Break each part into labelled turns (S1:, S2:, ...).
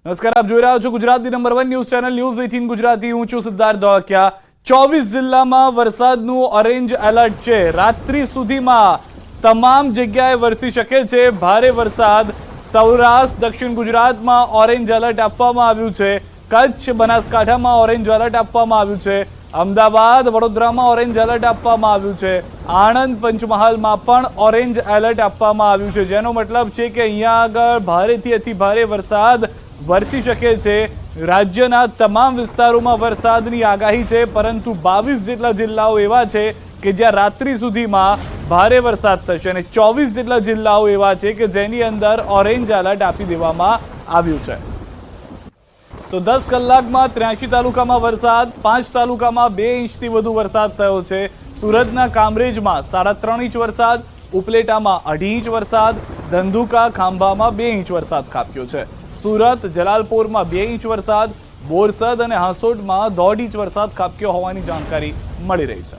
S1: નમસ્કાર, આપ જોઈ રહ્યા છો Gujarati number 1 news channel news 18 Gujarati. હું છું સિદ્ધાર્થ ધોળકિયા। 24 જિલ્લામાં વરસાદનું ઓરેન્જ એલર્ટ છે। રાત્રિ સુધીમાં તમામ જગ્યાએ વરસી શકે છે ભારે વરસાદ। સૌરાષ્ટ્ર દક્ષિણ ગુજરાતમાં ઓરેન્જ એલર્ટ આપવામાં આવ્યું છે। કચ્છ બનાસકાંઠામાં ઓરેન્જ એલર્ટ આપવામાં આવ્યું છે। અમદાવાદ વડોદરામાં ઓરેન્જ એલર્ટ આપવામાં આવ્યું છે। આણંદ પંચમહાલમાં પણ ઓરેન્જ એલર્ટ આપવામાં આવ્યું છે, જેનો મતલબ છે કે અહીંયા આગળ ભારેથી અતિ ભારે વરસાદ વરસી શકે છે। રાજ્યના તમામ વિસ્તારોમાં વરસાદની આગાહી છે, પરંતુ 22 જેટલા જિલ્લાઓ એવા છે કે જ્યાં રાત્રિ સુધીમાં ભારે વરસાદ થશે અને 24 જેટલા જિલ્લાઓ એવા છે કે જેની અંદર ઓરેન્જ એલર્ટ આપી દેવામાં આવ્યું છે। તો 10 કલાકમાં 83 તાલુકામાં વરસાદ, 5 તાલુકામાં 2 ઇંચથી વધુ વરસાદ થયો છે। સુરતના કામરેજમાં 3.5 ઇંચ વરસાદ, ઉપલેટામાં 2.5 ઇંચ વરસાદ, ધંધુકા ખાંભામાં 2 ઇંચ વરસાદ ખાબક્યો છે। સુરત જલાલપોરમાં 2 ઇંચ વરસાદ, બોરસદ અને હાંસોટમાં 1.5 ઇંચ વરસાદ ખાબક્યો હોવાની જાણકારી મળી રહી છે।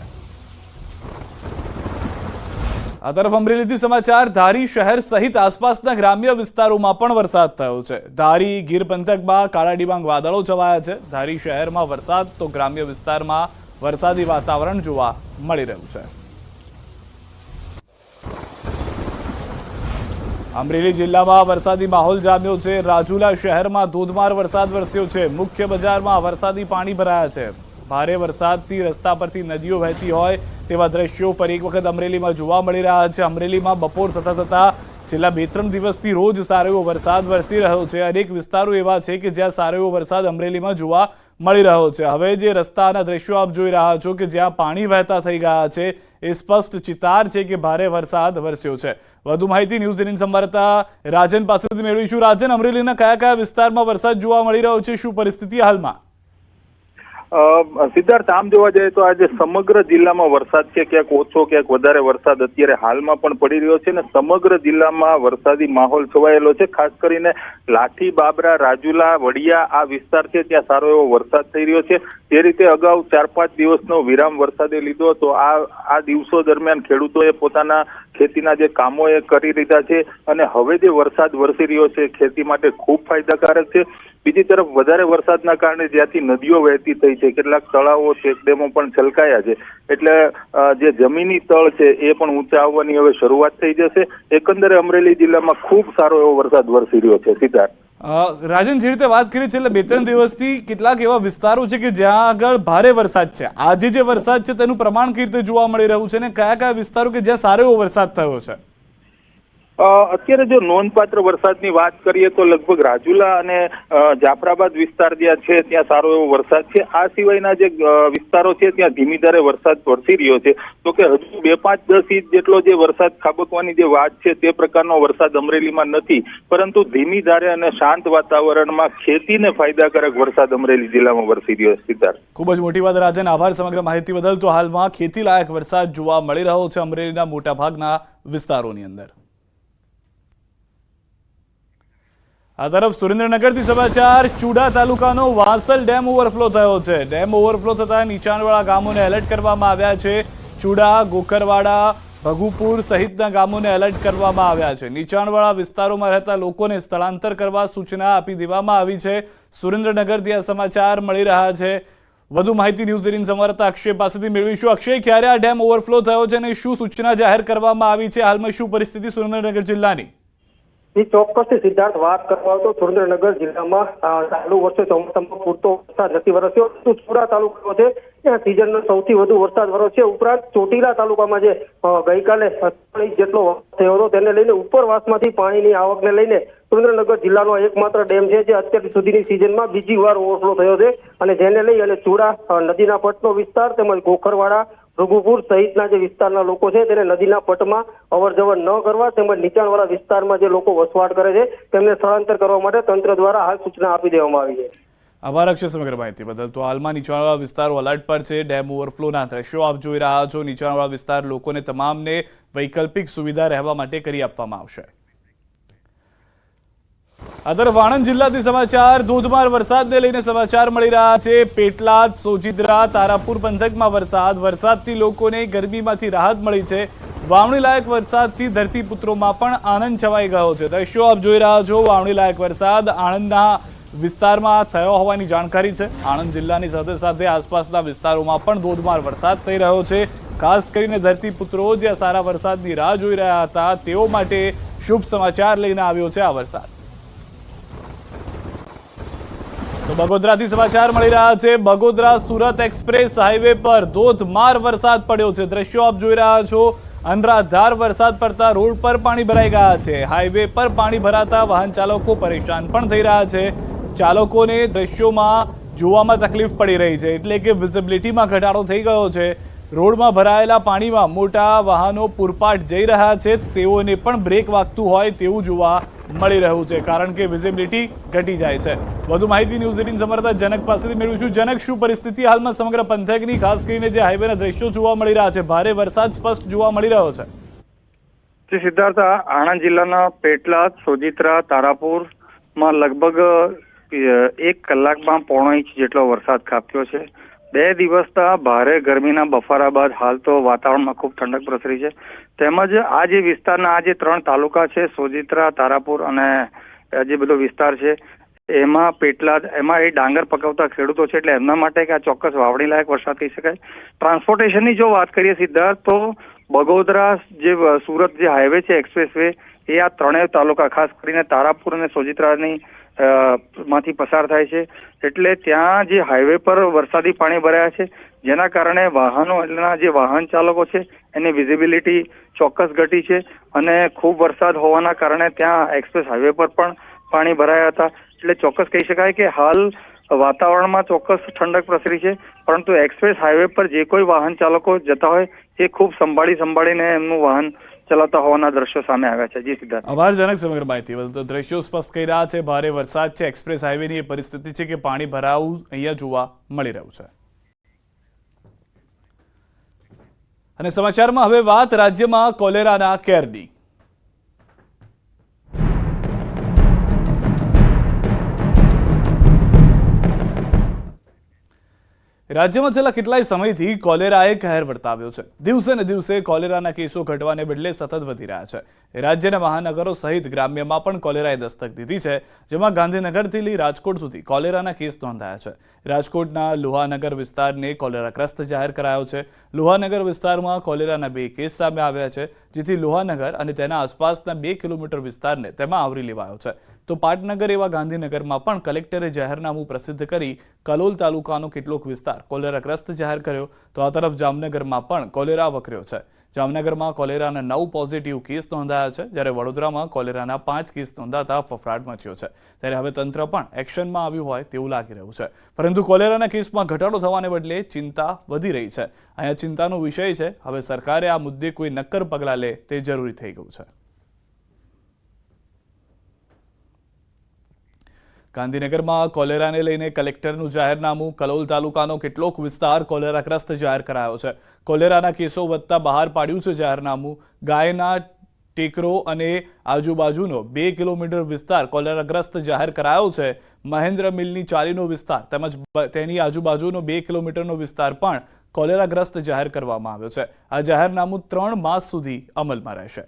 S1: આ તરફ અમરેલીથી સમાચાર। ધારી શહેર સહિત આસપાસના ગ્રામ્ય વિસ્તારોમાં પણ વરસાદ થયો છે। ધારી ગીર પંથકમાં કાળા ડિબાંગ વાદળો છવાયા છે। ધારી શહેરમાં વરસાદ તો ગ્રામ્ય વિસ્તારમાં વરસાદી વાતાવરણ જોવા મળી રહ્યું છે। અમરેલી જિલ્લામાં વરસાદી માહોલ જામ્યો છે। રાજુલા શહેરમાં ધોધમાર વરસાદ વરસ્યો છે। મુખ્ય બજારમાં વરસાદી પાણી ભરાયા છે। ભારે વરસાદથી રસ્તા પરથી નદીઓ વહેતી હોય તેવા દ્રશ્યો ફરી એક વખત અમરેલીમાં જોવા મળી રહ્યા છે। અમરેલીમાં બપોર થતા છેલ્લા 2-3 દિવસથી રોજ સારો એવો વરસાદ વરસી રહ્યો છે। અનેક વિસ્તારો એવા છે કે જ્યાં સારો એવો વરસાદ અમરેલીમાં જોવા મળી રહ્યો છે। હવે જે રસ્તાના દ્રશ્યો આપ જોઈ રહ્યા છો કે જ્યાં પાણી વહેતા થઈ ગયા છે, એ સ્પષ્ટ ચિતાર છે કે ભારે વરસાદ વરસ્યો છે। વધુ માહિતી ન્યૂઝ 18 સંવાદદાતા રાજન પાસેથી મેળવીશું। રાજન, અમરેલીના કયા કયા વિસ્તારમાં વરસાદ જોવા મળી રહ્યો છે, શું પરિસ્થિતિ હાલમાં?
S2: સિદ્ધાર્થ, આમ જોવા જઈએ તો આજે સમગ્ર જિલ્લામાં વરસાદ છે, ક્યાંક ઓછો ક્યાંક વધારે વરસાદ અત્યારે હાલમાં પણ પડી રહ્યો છે ને સમગ્ર જિલ્લામાં વરસાદી માહોલ છવાયેલો છે। ખાસ કરીને લાઠી, બાબરા, રાજુલા, વડિયા આ વિસ્તાર છે ત્યાં સારો એવો વરસાદ થઈ રહ્યો છે। જે રીતે અગાઉ 4-5 દિવસનો વિરામ વરસાદે લીધો તો આ દિવસો દરમિયાન ખેડૂતોએ પોતાના ખેતીના જે કામો એ કરી લીધા છે અને હવે જે વરસાદ વરસી રહ્યો છે ખેતી માટે ખૂબ ફાયદાકારક છે। બીજી તરફ વધારે વરસાદના કારણે જ્યાંથી નદીઓ વહેતી થઈ છે, કેટલાક તળાવો, ચેકડેમો પણ છલકાયા છે, એટલે જે જમીની તળ છે એ પણ ઊંચા આવવાની હવે શરૂઆત થઈ જશે। એકંદરે અમરેલી જિલ્લામાં ખૂબ સારો એવો વરસાદ વરસી રહ્યો છે। સિદ્ધાર્થ,
S1: રાજન, જે રીતે વાત કરી છે એટલે 2-3 દિવસથી કેટલાક એવા વિસ્તારો છે કે જ્યાં આગળ ભારે વરસાદ છે। આજે જે વરસાદ છે તેનું પ્રમાણ કઈ રીતે જોવા મળી રહ્યું છે અને કયા કયા વિસ્તારો કે જ્યાં સારો એવો વરસાદ થયો છે?
S2: અત્યારે જો નોંધપાત્ર વરસાદની વાત કરીએ તો લગભગ રાજુલા અને જાફરાબાદ વિસ્તાર જ્યાં છે ત્યાં સારો એવો વરસાદ છે। આ સિવાયના જે વિસ્તારો છે ત્યાં ધીમી ધારે વરસાદ વરસી રહ્યો છે। તો કે હજુ 2-5-10 ઇંચ જેટલો જે વરસાદ ખાબકવાની જે વાત છે તે પ્રકારનો વરસાદ અમરેલીમાં નથી, પરંતુ ધીમી ધારે અને શાંત વાતાવરણમાં ખેતીને ફાયદાકારક વરસાદ અમરેલી જિલ્લામાં વરસી રહ્યો છે। સિદ્ધાર્થ,
S1: ખૂબ જ મોટી વાત રાજન, આભાર સમગ્ર માહિતી બદલ। તો હાલમાં ખેતી લાયક વરસાદ જોવા મળી રહ્યો છે અમરેલીના મોટાભાગના વિસ્તારોની અંદર। આ તરફ સુરેન્દ્રનગરથી સમાચાર। ચુડા તાલુકાનો વાસલ ડેમ ઓવરફ્લો થયો છે। ડેમ ઓવરફ્લો થતા નીચાણવાળા ગામોને એલર્ટ કરવામાં આવ્યા છે। ચુડા, ગોકરવાડા, ભગુપુર સહિતના ગામોને એલર્ટ કરવામાં આવ્યા છે। નીચાણવાળા વિસ્તારોમાં રહેતા લોકોને સ્થળાંતર કરવા સૂચના આપી દેવામાં આવી છે। સુરેન્દ્રનગરથી આ સમાચાર મળી રહ્યા છે। વધુ માહિતી ન્યૂઝ 18 સંવાદદાતા અક્ષય પાસેથી મેળવીશું। અક્ષય, ક્યારે આ ડેમ ઓવરફ્લો થયો છે અને શું સૂચના જાહેર કરવામાં આવી છે? હાલમાં શું પરિસ્થિતિ સુરેન્દ્રનગર જિલ્લાની?
S3: ચોક્કસથી સિદ્ધાર્થ, વાત કરવા તો સુરેન્દ્રનગર જિલ્લામાં ચાલુ વર્ષે ચોમાસામાં પૂરતો વરસાદ નથી વરસ્યો। ચુડા તાલુકો છે ત્યાં સિઝનનો સૌથી વધુ વરસાદ વરસ્યો। ઉપરાંત ચોટીલા તાલુકામાં જે ગઈકાલે 3 ઇંચ જેટલો થયો હતો તેને લઈને ઉપરવાસમાંથી પાણીની આવકને લઈને સુરેન્દ્રનગર જિલ્લાનો એકમાત્ર ડેમ છે જે અત્યાર સુધીની સિઝનમાં બીજી વાર ઓવરફ્લો થયો છે અને જેને લઈ અને ચુડા નદીના પટનો વિસ્તાર તેમજ ગોખરવાડા, ભૃગુપુર સહિતના જે વિસ્તારના લોકો છે તેને નદીના પટમાં અવરજવર ન કરવા તેમજ નીચાણવાળા વિસ્તારમાં જે લોકો વસવાટ કરે છે તેમને સ્થળાંતર કરવા માટે તંત્ર દ્વારા હાલ સૂચના આપી દેવામાં આવી છે।
S1: આભાર અક્ષય સમગ્ર માહિતી બદલ। તો હાલમાં નીચાણવાળા વિસ્તારો અલર્ટ પર છે। ડેમ ઓવરફ્લોના દ્રશ્યો આપ જોઈ રહ્યા છો। નીચાણવાળા વિસ્તાર લોકોને તમામને વૈકલ્પિક સુવિધા રહેવા માટે કરી આપવામાં આવશે। આ તરફ આણંદ જિલ્લાથી સમાચાર। ધોધમાર વરસાદને લઈને સમાચાર મળી રહ્યા છે। પેટલાદ, સોજિત્રા, તારાપુર પંથકમાં વરસાદથી લોકોને ગરમીમાંથી રાહત મળી છે। વાવણી લાયક વરસાદથી ધરતીપુત્રોમાં પણ આનંદ છવાઈ ગયો છે। દ્રશ્યો આપ જોઈ રહ્યા છો। વાવણી લાયક વરસાદ આણંદના વિસ્તારમાં થયો હોવાની જાણકારી છે. આણંદ જિલ્લાની સાથે સાથે આસપાસના વિસ્તારોમાં પણ ધોધમાર વરસાદ થઈ રહ્યો છે. ખાસ કરીને ધરતીપુત્રો જે સારા વરસાદની રાહ જોઈ રહ્યા હતા તેઓ માટે શુભ સમાચાર લઈને આવ્યો છે આ વરસાદ. તો બગોદરાથી સમાચાર મળી રહ્યા છે. બગોદરા સુરત એક્સપ્રેસ હાઈવે પર ધોધમાર વરસાદ પડ્યો છે. દ્રશ્યો આપ જોઈ રહ્યા છો. અનરાધાર વરસાદ પડતા રોડ પર પાણી ભરાઈ ગયા છે. હાઈવે પર પાણી ભરાતા વાહન ચાલકો પરેશાન પણ થઈ રહ્યા છે. ચાલકોને દ્રશ્યોમાં જોવામાં તકલીફ પડી રહી છે, એટલે કે વિઝિબિલિટીમાં ઘટાડો થઈ ગયો છે. રોડમાં ભરાયેલા પાણીમાં મોટા વાહનો પૂરપાટ જઈ રહ્યા છે. તેઓને પણ બ્રેક વાગતું હોય તેવું જોવા મળી રહ્યું છે, કારણ કે વિઝિબિલિટી ઘટી જાય છે. વધુ માહિતી ન્યૂઝ 18 સંવાદદાતા જનક પાસેથી મેળવીશું. જનક, શું પરિસ્થિતિ હાલમાં સમગ્ર પંથકની, ખાસ કરીને જે હાઈવેના દ્રશ્યો જોવા મળી રહ્યા છે? ભારે વરસાદ સ્પષ્ટ જોવા મળી રહ્યો છે.
S4: જે સિદ્ધાર્થ, આણંદ જિલ્લાના પેટલાદ, સોજિત્રા, તારાપુરમાં લગભગ 1 કલાકમાં 1.5 ઇંચ જેટલો વરસાદ ખાબક્યો છે. 2 દિવસના ભારે ગરમીના બફારા બાદ હાલ તો વાતાવરણમાં ખૂબ ઠંડક પ્રસરી છે. તેમજ આ જે વિસ્તારના આ જે 3 તાલુકા છે, સોજિત્રા, તારાપુર અને જે બધો વિસ્તાર છે, એમાં પેટલાદ, એમાં એ ડાંગર પકવતા ખેડૂતો છે, એટલે એમના માટે આ ચોક્કસ વાવણી લાયક વરસાદ કહી શકાય. ટ્રાન્સપોર્ટેશનની જો વાત કરીએ સિદ્ધાર્થ, તો બગોદરા જે સુરત જે હાઈવે છે એક્સપ્રેસ વે, એ આ 3 તાલુકા ખાસ કરીને તારાપુર અને સોજિત્રાની માંથી પસાર થાય છે. એટલે ત્યાં જે હાઈવે પર વરસાદી પાણી ભરાયા છે, જેના કારણે વાહનોના જે વાહન ચાલકો છે એની વિઝિબિલિટી ચોક્કસ ઘટી છે. અને ખૂબ વરસાદ હોવાના કારણે ત્યાં એક્સપ્રેસ હાઈવે પર પણ પાણી ભરાયા હતા. એટલે ચોક્કસ કહી શકાય કે હાલ વાતાવરણમાં ચોક્કસ ઠંડક પ્રસરી છે, પરંતુ એક્સપ્રેસ હાઈવે પર જે કોઈ વાહન ચાલકો જતા હોય એ ખૂબ સંભાળીને એમનું વાહન ચલાવતા હોવાના દ્રશ્યો સામે આવ્યા છે. જી સિદ્ધાર્થ.
S1: આભારજનક સમગ્ર માહિતી. તો દ્રશ્યો સ્પષ્ટ કહી રહ્યા છે ભારે વરસાદ છે. એક્સપ્રેસ હાઈવેની એ પરિસ્થિતિ છે કે પાણી ભરાવું અહીંયા જોવા મળી રહ્યું છે. અને સમાચારમાં હવે વાત રાજ્યમાં કોલેરાના કેરની. રાજ્યમાં છેલ્લા કેટલાય સમયથી કોલેરાએ કહેર વર્તાવ્યો છે. દિવસે ને દિવસે કોલેરાના કેસો ઘટવાને બદલે સતત વધી રહ્યા છે. રાજ્યના મહાનગરો સહિત ગ્રામ્યમાં પણ કોલેરાએ દસ્તક દીધી છે, જેમાં ગાંધીનગરથી લઈ રાજકોટ સુધી કોલેરાના કેસ નોંધાયા છે. રાજકોટના લુહાનગર વિસ્તારને કોલેરાગ્રસ્ત જાહેર કરાયો છે. લુહાનગર વિસ્તારમાં કોલેરાના 2 કેસ સામે આવ્યા છે, જેથી લુહાનગર અને તેના આસપાસના 2 કિલોમીટર વિસ્તારને તેમાં આવરી લેવાયો છે. તો પાટનગર એવા ગાંધીનગરમાં પણ કલેક્ટરે જાહેરનામું પ્રસિદ્ધ કરી કલોલ તાલુકાનો કેટલોક વિસ્તાર કોલેરાગ્રસ્ત જાહેર કર્યો. તો આ તરફ જામનગરમાં પણ કોલેરા વકર્યો છે. જામનગરમાં કોલેરાના 9 પોઝિટિવ કેસ નોંધાયા છે, જ્યારે વડોદરામાં કોલેરાના 5 કેસ નોંધાતા ફફડાટ મચ્યો છે. ત્યારે હવે તંત્ર પણ એક્શનમાં આવ્યું હોય તેવું લાગી રહ્યું છે. પરંતુ કોલેરાના કેસમાં ઘટાડો થવાને બદલે ચિંતા વધી રહી છે. અહીંયા ચિંતાનો વિષય છે, હવે સરકારે આ મુદ્દે કોઈ નક્કર પગલાં લે તે જરૂરી થઈ ગયું છે. ગાંધીનગરમાં કોલેરાને લઈને કલેક્ટરનું જાહેરનામું. કલોલ તાલુકાનો કેટલોક વિસ્તાર કોલેરાગ્રસ્ત જાહેર કરાયો છે. કોલેરાના કેસો વધતા બહાર પાડ્યું છે જાહેરનામું. ગાયના ટેકરો અને આજુબાજુનો 2 કિલોમીટર વિસ્તાર કોલેરાગ્રસ્ત જાહેર કરાયો છે. મહેન્દ્ર મિલની ચાલીનો વિસ્તાર તેમજ તેની આજુબાજુનો 2 કિલોમીટરનો વિસ્તાર પણ કોલેરાગ્રસ્ત જાહેર કરવામાં આવ્યો છે. આ જાહેરનામું 3 માસ સુધી અમલમાં રહેશે.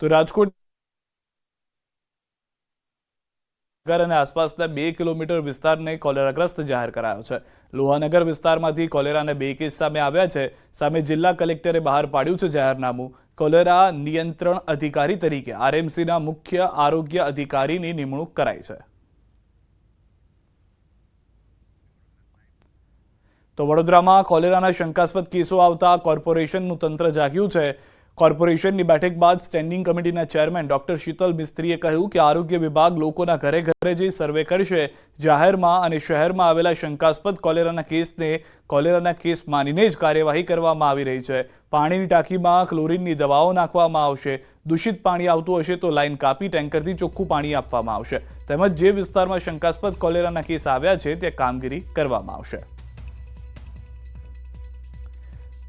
S1: તો રાજકોટ અને આસપાસના 2 કિલોમીટર વિસ્તારને કોલેરાગ્રસ્ત જાહેર કરાયો છે. લુહાનગર વિસ્તારમાંથી કોલેરાના 2 કેસ સામે આવ્યા છે. સામે જિલ્લા કલેક્ટરે બહાર પાડ્યું છે જાહેરનામું. કોલેરા નિયંત્રણ અધિકારી તરીકે આરએમસીના મુખ્ય આરોગ્ય અધિકારીની નિમણૂક કરાઈ છે. તો વડોદરામાં કોલેરાના શંકાસ્પદ કેસો આવતા કોર્પોરેશનનું તંત્ર જાગ્યું છે. કોર્પોરેશનની બેઠક બાદ સ્ટેન્ડિંગ કમિટીના ચેરમેન ડોક્ટર શીતલ મિસ્ત્રીએ કહ્યું કે આરોગ્ય વિભાગ લોકોના ઘરે ઘરે જઈ સર્વે કરશે. જાહેરમાં અને શહેરમાં આવેલા શંકાસ્પદ કોલેરાના કેસને કોલેરાના કેસ માનીને જ કાર્યવાહી કરવામાં આવી રહી છે. પાણીની ટાંકીમાં ક્લોરીનની દવાઓ નાખવામાં આવશે. દૂષિત પાણી આવતું હશે તો લાઈન કાપી ટેન્કરથી ચોખ્ખું પાણી આપવામાં આવશે. તેમજ જે વિસ્તારમાં શંકાસ્પદ કોલેરાના કેસ આવ્યા છે ત્યાં કામગીરી કરવામાં આવશે.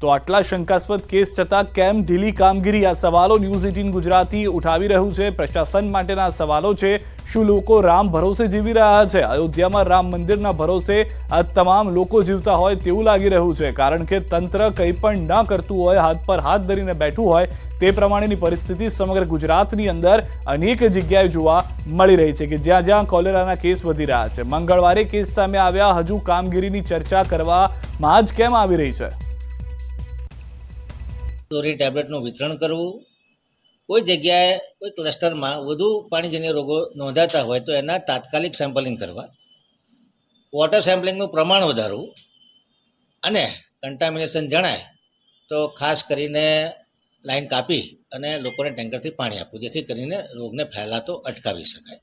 S1: તો આટલા શંકાસ્પદ કેસ છતાં કેમ ઢીલી કામગીરી? આ સવાલો ન્યૂઝ 18 ગુજરાતી ઉઠાવી રહ્યું છે. પ્રશાસન માટેના સવાલો છે. શું લોકો રામ ભરોસે જીવી રહ્યા છે? અયોધ્યામાં રામ મંદિરના ભરોસે આ તમામ લોકો જીવતા હોય તેવું લાગી રહ્યું છે, કારણ કે તંત્ર કંઈ પણ ન કરતું હોય, હાથ પર હાથ ધરીને બેઠું હોય તે પ્રમાણેની પરિસ્થિતિ સમગ્ર ગુજરાતની અંદર અનેક જગ્યાએ જોવા મળી રહી છે કે જ્યાં જ્યાં કોલેરાના કેસ વધી રહ્યા છે. મંગળવારે કેસ સામે આવ્યા, હજુ કામગીરીની ચર્ચા કરવામાં જ કેમ આવી રહી છે?
S5: ક્લોરી ટેબ્લેટનું વિતરણ કરવું, કોઈ જગ્યાએ કોઈ ક્લસ્ટરમાં વધુ પાણીજન્ય રોગો નોંધાતા હોય તો એના તાત્કાલિક સેમ્પલિંગ કરવા, વોટર સેમ્પલિંગનું પ્રમાણ વધારવું અને કન્ટામિનેશન જણાય તો ખાસ કરીને લાઈન કાપી અને લોકોને ટેન્કરથી પાણી આપવું, જેથી કરીને રોગને ફેલાતો અટકાવી શકાય.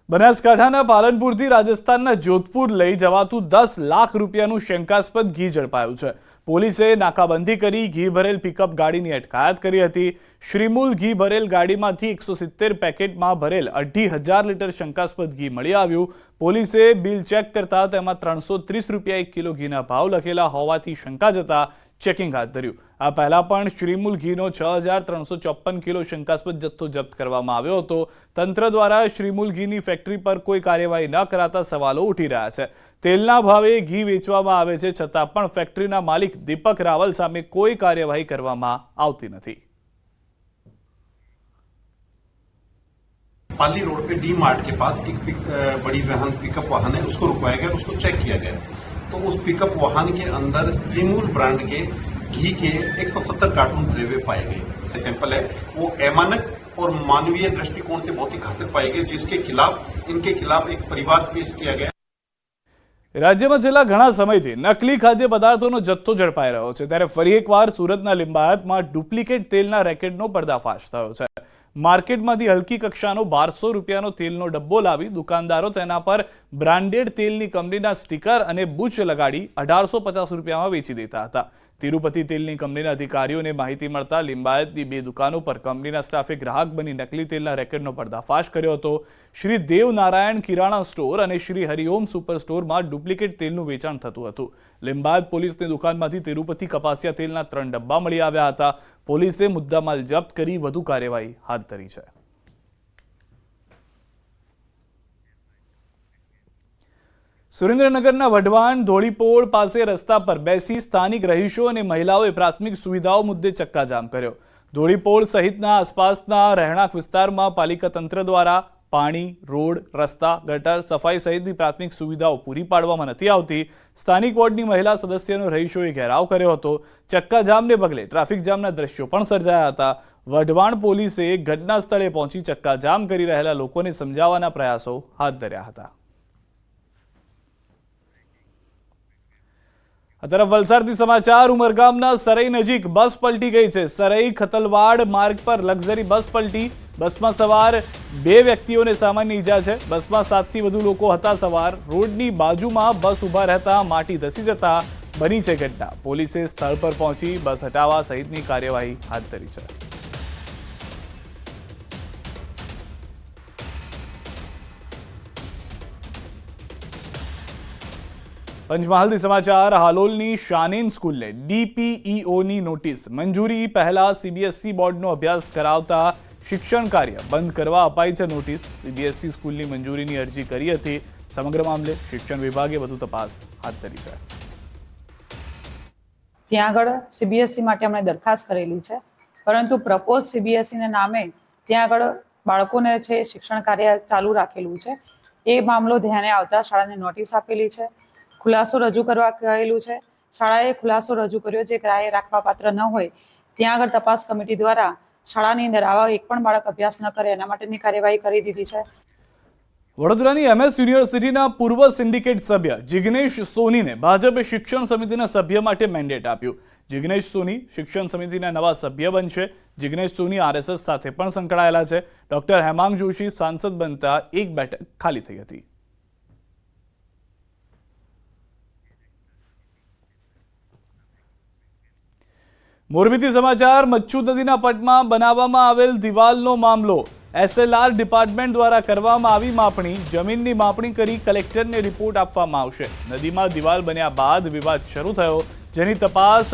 S1: બનાસકાંઠાના પાલનપુરથી રાજસ્થાનના જોધપુર લઈ જવાતું 10 લાખ રૂપિયાનું શંકાસ્પદ ઘી ઝડપાયું છે. પોલીસે નાકાબંધી કરી ઘી ભરેલ પિકઅપ ગાડીની અટકાયત કરી હતી. શ્રીમૂલ ઘી ભરેલ ગાડીમાંથી 170 પેકેટમાં ભરેલ 2,500 લીટર શંકાસ્પદ ઘી મળી આવ્યું. પોલીસે બિલ ચેક કરતા તેમાં 330 રૂપિયા 1 કિલો ઘીના ભાવ લખેલા હોવાથી શંકા જતા ચેકિંગ હાથ ધર્યું. આ પહેલા પણ શ્રીમૂલ ઘીનો 6,354 કિલો શંકાસ્પદ જથ્થો જપ્ત કરવામાં આવ્યો હતો. તંત્ર દ્વારા શ્રીમૂલ ઘીની ફેક્ટરી પર કોઈ કાર્યવાહી ન કરાતા સવાલો ઉઠી રહ્યા છે. તેલના ભાવે ઘી વેચવામાં આવે છે, છતાં પણ ફેક્ટરીના માલિક દીપક રાવલ સામે કોઈ કાર્યવાહી કરવામાં આવતી નથી.
S6: पाली रोड पे डी मार्ट के पास एक बड़ी वाहन पिकअप वाहन है, उसको रुकवाया गया, उसको चेक किया गया तो उस पिकअप वाहन के अंदर श्रीमूल ब्रांड के घी के 170 कार्टून भरे हुए पाए गए. सैंपल है वो अमानक और मानवीय दृष्टिकोण से बहुत ही घातक पाए गए, जिसके खिलाफ इनके खिलाफ एक परिवाद पेश किया गया.
S1: રાજ્યમાં છેલ્લા ઘણા સમયથી નકલી ખાદ્ય પદાર્થોનો જથ્થો ઝડપાઈ રહ્યો છે, ત્યારે ફરી એકવાર સુરતના લિંબાયતમાં ડુપ્લિકેટ તેલના રેકેટનો પર્દાફાશ થયો છે. માર્કેટમાંથી હલકી કક્ષાનો 1200 રૂપિયાનો તેલનો ડબ્બો લાવી દુકાનદારો તેના પર બ્રાન્ડેડ તેલની કંપનીના સ્ટીકર અને બુચ લગાડી 1850 રૂપિયામાં વેચી દેતા હતા. તિરુપતિ તેલની કંપનીના અધિકારીઓને માહિતી મળતા લિંબાયતની 2 દુકાનો પર કંપનીના સ્ટાફે ગ્રાહક બની નકલી તેલના રેકેટનો પર્દાફાશ કર્યો હતો. શ્રી દેવ નારાયણ કિરાણા સ્ટોર અને શ્રી હરિઓમ સુપર સ્ટોરમાં ડુપ્લિકેટ તેલનું વેચાણ થતું હતું. લિંબાયત પોલીસની દુકાનમાંથી તિરુપતિ કપાસિયા તેલના 3 ડબ્બા મળી આવ્યા હતા. પોલીસે મુદ્દામાલ જપ્ત કરી વધુ કાર્યવાહી હાથ ધરી છે. સુરેન્દ્રનગરના વઢવાણ ધોળીપોળ પાસે રસ્તા પર બેસી સ્થાનિક રહીશો અને મહિલાઓએ પ્રાથમિક સુવિધાઓ મુદ્દે ચક્કાજામ કર્યો. ધોળીપોળ સહિતના આસપાસના રહેણાંક વિસ્તારમાં પાલિકા તંત્ર દ્વારા પાણી, રોડ, રસ્તા, ગટર, સફાઈ સહિતની પ્રાથમિક સુવિધાઓ પૂરી પાડવામાં નથી આવતી. સ્થાનિક વોર્ડની મહિલા સદસ્યનો રહીશોએ ઘેરાવ કર્યો હતો. ચક્કાજામને પગલે ટ્રાફિક જામના દ્રશ્યો પણ સર્જાયા હતા. વઢવાણ પોલીસે ઘટના સ્થળે પહોંચી ચક્કાજામ કરી રહેલા લોકોને સમજાવવાના પ્રયાસો હાથ ધર્યા હતા. આ તરફ વલસાડથી સમાચાર. ઉમરગામના સરઈ નજીક બસ પલટી ગઈ છે. સરઈ ખતલવાડ માર્ગ પર લક્ઝરી બસ પલટી. બસમાં સવાર 2 વ્યક્તિઓને સામાન્ય ઈજા છે. બસમાં 7 થી વધુ લોકો હતા સવાર. રોડની બાજુમાં બસ ઊભા રહેતા માટી ધસી જતા બની છે ઘટના. પોલીસે સ્થળ પર પહોંચી બસ હટાવવા સહિતની કાર્યવાહી હાથ ધરી છે. પંચમહાલથી સમાચાર. હાલોલની શાનીન સ્કૂલને DPEOની નોટિસ. મંજૂરી પહેલા CBSE બોર્ડનો અભ્યાસ કરાવતા શિક્ષણ કાર્ય બંધ કરવા અપાઈ છે નોટિસ. CBSE સ્કૂલની મંજૂરીની અરજી કરી હતી. સમગ્ર મામલે શિક્ષણ વિભાગે વધુ તપાસ હાથ ધરી છે.
S7: ત્યાં આગળ CBSE માટે અમે દરખાસ્ત કરેલી છે, પરંતુ પ્રપોઝ CBSEના નામે ત્યાં આગળ બાળકોને છે શિક્ષણ કાર્ય ચાલુ રાખેલું છે. એ મામલો ધ્યાને આવતા શાળાને નોટિસ આપેલી છે. ખુલાસો રજૂ કરવા કહેલું છે. શાળાએ ખુલાસો રજૂ કર્યો જે ગ્રાહ્ય રાખવા પાત્ર ન હોય ત્યાં આગળ તપાસ કમિટી દ્વારા શાળાની અંદર આવા એક પણ બાળક અભ્યાસ ન કરે એના માટેની કાર્યવાહી કરી દીધી છે.
S1: વડોદરાની MS યુનિવર્સિટીના પૂર્વ સિન્ડિકેટ સભ્ય જિગ્નેશ સોનીને ભાજપે શિક્ષણ સમિતિના સભ્ય માટે મેન્ડેટ આપ્યું. જિગ્નેશ સોની શિક્ષણ સમિતિના નવા સભ્ય બનશે. જિગ્નેશ સોની RSS સાથે પણ સંકળાયેલા છે. ડોક્ટર હેમાંગ જોશી સાંસદ બનતા એક બેઠક ખાલી થઈ હતી. મોરબીથી સમાચાર. મચ્છુ નદીના પટમાં બનાવવામાં આવેલ દિવાલનો મામલો. SLR ડિપાર્ટમેન્ટ દ્વારા કરવામાં આવી માપણી. જમીનની માપણી કરી કલેક્ટરને રિપોર્ટ આપવામાં આવશે. નદીમાં દિવાલ બન્યા બાદ વિવાદ શરૂ થયો, જેની તપાસ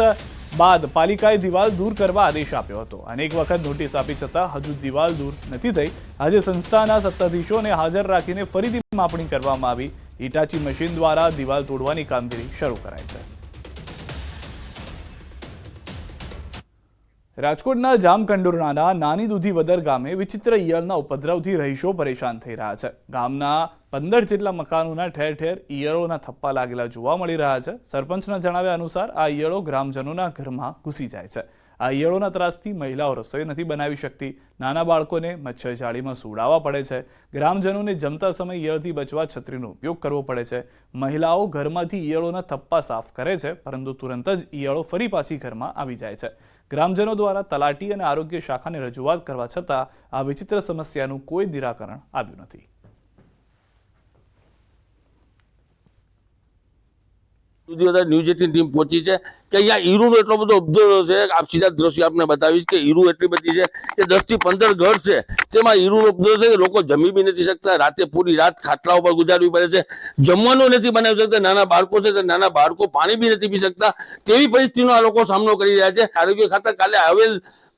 S1: બાદ પાલિકાએ દિવાલ દૂર કરવા આદેશ આપ્યો હતો. અનેક વખત નોટિસ આપી છતાં હજુ દિવાલ દૂર નથી થઈ. આજે સંસ્થાના સત્તાધીશોને હાજર રાખીને ફરીથી માપણી કરવામાં આવી. હિટાચી મશીન દ્વારા દિવાલ તોડવાની કામગીરી શરૂ કરાઈ છે. રાજકોટના જામકંડોરણાના નાની દૂધીવદર ગામે વિચિત્ર ઈયળના ઉપદ્રવથી રહીશો પરેશાન થઈ રહ્યા છે. ગામના 15 જેટલા મકાનોના ઠેર ઠેર ઈયળોના થપ્પા લાગેલા જોવા મળી રહ્યા છે. સરપંચના જણાવ્યા અનુસાર આ ઈયળો ગ્રામજનોના ઘરમાં ઘૂસી જાય છે. આ ઈયળોના ત્રાસથી મહિલાઓ રસોઈ નથી બનાવી શકતી. નાના બાળકોને મચ્છર જાળીમાં સુવડાવવા પડે છે. ગ્રામજનોને જમતા સમયે ઈયળથી બચવા છત્રીનો ઉપયોગ કરવો પડે છે. મહિલાઓ ઘરમાંથી ઈયળોના થપ્પા સાફ કરે છે, પરંતુ તુરંત જ ઈયળો ફરી પાછી ઘરમાં આવી જાય છે. ગ્રામજનો દ્વારા તલાટી અને આરોગ્ય શાખાને રજૂઆત કરવા છતાં આ વિચિત્ર સમસ્યાનું કોઈ નિરાકરણ આવ્યું નથી.
S8: ન્યૂઝ 18 ટીમ પહોંચી છે કે અહીંયા હીરુનો એટલો બધો અબજો છે. આપ સીધા દ્રશ્ય આપને બતાવીશ કે હીરુ એટલી બધી છે કે 10 થી 15 ઘર છે, તેમાં હીરુનો અબજો છે કે લોકો જમી બી નથી શકતા. રાતે પૂરી રાત ખાટલા ઉપર ગુજારવી પડે છે. જમવાનું નથી બનાવી શકતા. નાના બાળકો છે, નાના બાળકો પાણી બી નથી પી શકતા. તેવી પરિસ્થિતિનો આ લોકો સામનો કરી રહ્યા છે. આરોગ્ય ખાતા કાલે આવેલ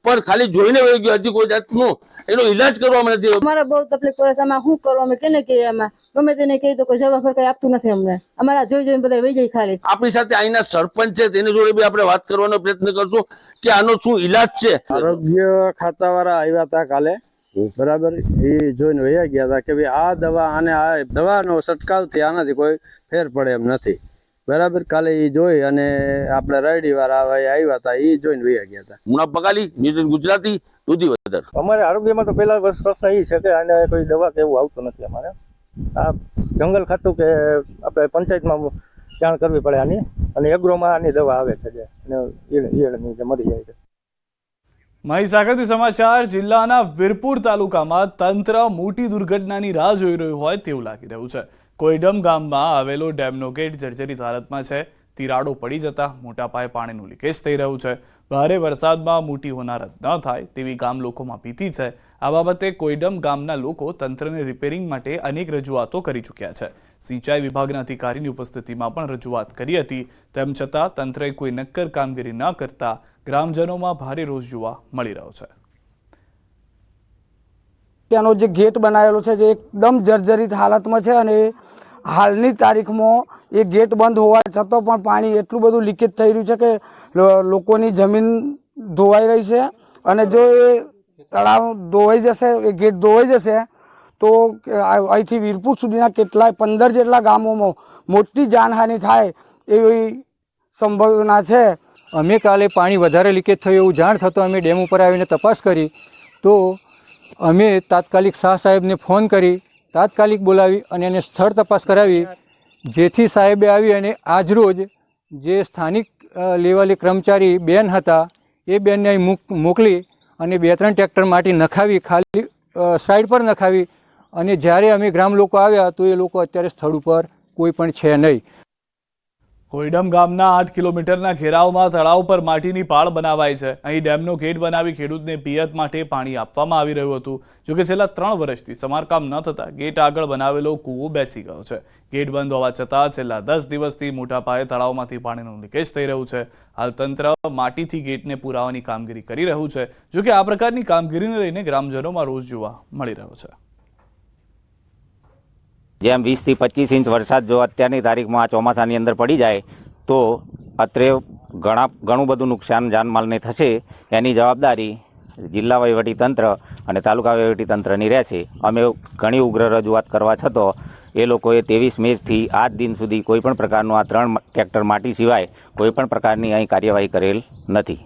S8: પર ખાલી જોઈને વહી ગયો. હજી કોઈ જાતનું એનો ઈલાજ કરવામાં નથી.
S9: અમારે બહુ તકલીફ પડે છે. આમાં શું કરવું? અમે કેને કહીએ? આમાં ગમે તેને કહી તો કોઈ જવાબ કઈ આપતું નથી. અમને અમારા જોઈને બધા વહી જાય ખાલી.
S8: આપણી સાથે અહીંના સરપંચ છે, તેની જોડે બી આપણે વાત કરવાનો પ્રયત્ન કરશું કે આનો શું ઈલાજ છે.
S10: આરોગ્ય ખાતા વાળા આવ્યા હતા કાલે, બરાબર. એ જોઈને વહી ગયા હતા કે ભાઈ આ દવા અને આ દવાનો છંટકાવથી આનાથી કોઈ ફેર પડે એમ નથી, બરાબર. કાલે એ જોઈ અને આપણે રાયડી વાળા આવ્યા હતા, એ જોઈને વહી ગયા હતા.
S8: મુનાફ બગાલી, ન્યૂઝ ગુજરાતી, દૂધીવદર.
S11: અમારે આરોગ્યમાં તો પહેલા પ્રશ્ન એ છે કે આને કોઈ દવા કે એવું આવતું નથી. અમારે આ જંગલ ખાતું કે આપણે પંચાયતમાં જાણ કરવી પડે આની, અને એગ્રોમાં આની દવા આવે છે જે ઈયળની જે મરી જાય છે.
S1: મહીસાગરથી સમાચાર. જિલ્લાના વીરપુર તાલુકામાં તંત્ર મોટી દુર્ઘટનાની રાહ જોઈ રહ્યું હોય તેવું લાગી રહ્યું છે. કોઈડમ ગામમાં આવેલો ડેમનો ગેટ જર્જરિત હાલતમાં છે. તિરાડો પડી જતા મોટા પાયે પાણીનું લીકેજ થઈ રહ્યું છે. ભારે વરસાદમાં મોટી હોનારત ન થાય તેવી ગામ લોકોમાં ભીતિ છે. આ બાબતે કોઈડમ ગામના લોકો તંત્રને રિપેરિંગ માટે અનેક રજૂઆતો કરી ચૂક્યા છે. સિંચાઈ વિભાગના અધિકારીની ઉપસ્થિતિમાં પણ રજૂઆત કરી હતી. તેમ છતાં તંત્રએ કોઈ નક્કર કામગીરી ન કરતા ગ્રામજનોમાં ભારે રોષ જોવા મળી રહ્યો છે.
S12: ત્યાંનો જે ગેટ બનાવેલો છે જે એકદમ જર્જરિત હાલતમાં છે, અને હાલની તારીખમાં એ ગેટ બંધ હોવા છતાં પણ પાણી એટલું બધું લીકેજ થઈ રહ્યું છે કે લોકોની જમીન ધોવાઈ રહી છે. અને જો એ તળાવ ધોવાઈ જશે, એ ગેટ ધોવાઈ જશે તો અહીંથી વીરપુર સુધીના કેટલાય 15 જેટલા ગામોમાં મોટી જાનહાનિ થાય એવી સંભાવના છે.
S13: અમે કાલે પાણી વધારે લીકેજ થયું એવું જાણ થતો અમે ડેમ ઉપર આવીને તપાસ કરી, તો અમે તાત્કાલિક શાહ સાહેબને ફોન કરી તાત્કાલિક બોલાવી અને એને સ્થળ તપાસ કરાવી, જેથી સાહેબે આવી અને આજરોજ જે સ્થાનિક લેવલે કર્મચારી બેન હતા એ બેનને અહીં મોકલી અને 2-3 ટ્રેક્ટર માટી નખાવી, ખાલી સાઈડ પર નખાવી. અને જ્યારે અમે ગ્રામ લોકો આવ્યા તો એ લોકો અત્યારે સ્થળ ઉપર કોઈ પણ છે નહીં.
S1: કોઈડમ ગામના 8 કિલોમીટરના ઘેરાવમાં તળાવ પર માટીની પાળ બનાવાઈ છે. અહીં ડેમનો ગેટ બનાવી ખેડૂતને પિયત માટે પાણી આપવામાં આવી રહ્યું હતું. જોકે છેલ્લા 3 વર્ષથી સમારકામ ન થતા ગેટ આગળ બનાવેલો કૂવો બેસી ગયો છે. ગેટ બંધ હોવા છતાં છેલ્લા 10 દિવસથી મોટા પાયે તળાવમાંથી પાણીનું લીકેજ થઈ રહ્યું છે. હાલ તંત્ર માટીથી ગેટને પુરાવાની કામગીરી કરી રહ્યું છે. જોકે આ પ્રકારની કામગીરીને લઈને ગ્રામજનોમાં રોષ જોવા મળી રહ્યો છે.
S14: જેમ 20 થી 25 ઇંચ વરસાદ જો અત્યારની તારીખમાં આ ચોમાસાની અંદર પડી જાય તો અત્રે ઘણું બધું નુકસાન જાનમાલને થશે. એની જવાબદારી જિલ્લા વહીવટીતંત્ર અને તાલુકા વહીવટીતંત્રની રહેશે. અમે ઘણી ઉગ્ર રજૂઆત કરવા છતાં એ લોકોએ 23 મેથી આજ દિન સુધી કોઈપણ પ્રકારનું આ 3 ટ્રેક્ટર માટી સિવાય કોઈપણ પ્રકારની અહીં કાર્યવાહી કરેલ નથી.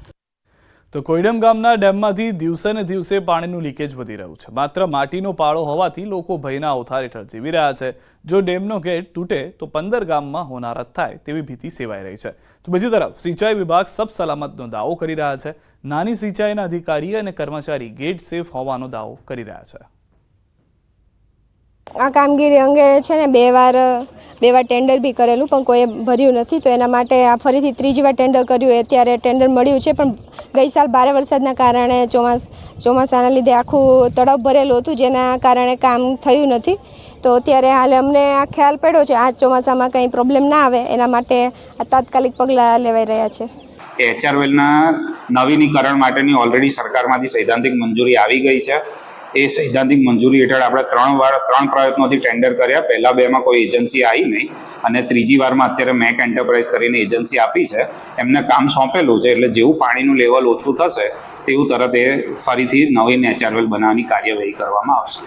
S1: તો કોઈડમ ગામના ડેમમાંથી દિવસે ને દિવસે પાણીનું લીકેજ વધી રહ્યું છે. માત્ર માટીનો પાળો હોવાથી લોકો ભયના ઓથાર હેઠળ જીવી રહ્યા છે. જો ડેમનો ગેટ તૂટે તો 15 ગામમાં હોનારત થાય તેવી ભીતિ સેવાઈ રહી છે. તો બીજી તરફ સિંચાઈ વિભાગ સબ સલામતનો દાવો કરી રહ્યા છે. નાની સિંચાઈના અધિકારી અને કર્મચારી ગેટ સેફ હોવાનો દાવો કરી રહ્યા છે.
S15: આ કામગીરી અંગે છે ને બે વાર ટેન્ડર બી કરેલું પણ કોઈ ભર્યું નથી. તો એના માટે આ ફરીથી 3જી વાર ટેન્ડર કર્યું. અત્યારે ટેન્ડર મળ્યું છે, પણ ગઈ સાલ ભારે વરસાદના કારણે ચોમાસાના લીધે આખું તળાવ ભરેલું હતું, જેના કારણે કામ થયું નથી. તો અત્યારે હાલ અમને આ ખ્યાલ પડ્યો છે આ ચોમાસામાં કંઈ પ્રોબ્લેમ ના આવે એના માટે આ તાત્કાલિક પગલાં લેવાઈ રહ્યા છે.
S16: એચઆર વેલના નવીનીકરણ માટેની ઓલરેડી સરકારમાંથી સૈદ્ધાંતિક મંજૂરી આવી ગઈ છે. એ સૈદ્ધાંતિક મંજૂરી હેઠળ આપણે 3 પ્રયત્નોથી ટેન્ડર કર્યા. પહેલા 2માં કોઈ એજન્સી આવી નહીં અને ત્રીજી વારમાં અત્યારે મેક એન્ટરપ્રાઇઝ કરીને એજન્સી આપી છે. એમને કામ સોંપેલું છે, એટલે જેવું પાણીનું લેવલ ઓછું થશે તેવું તરત એ ફરીથી નવીન એચઆર વેલ બનાવવાની કાર્યવાહી કરવામાં આવશે.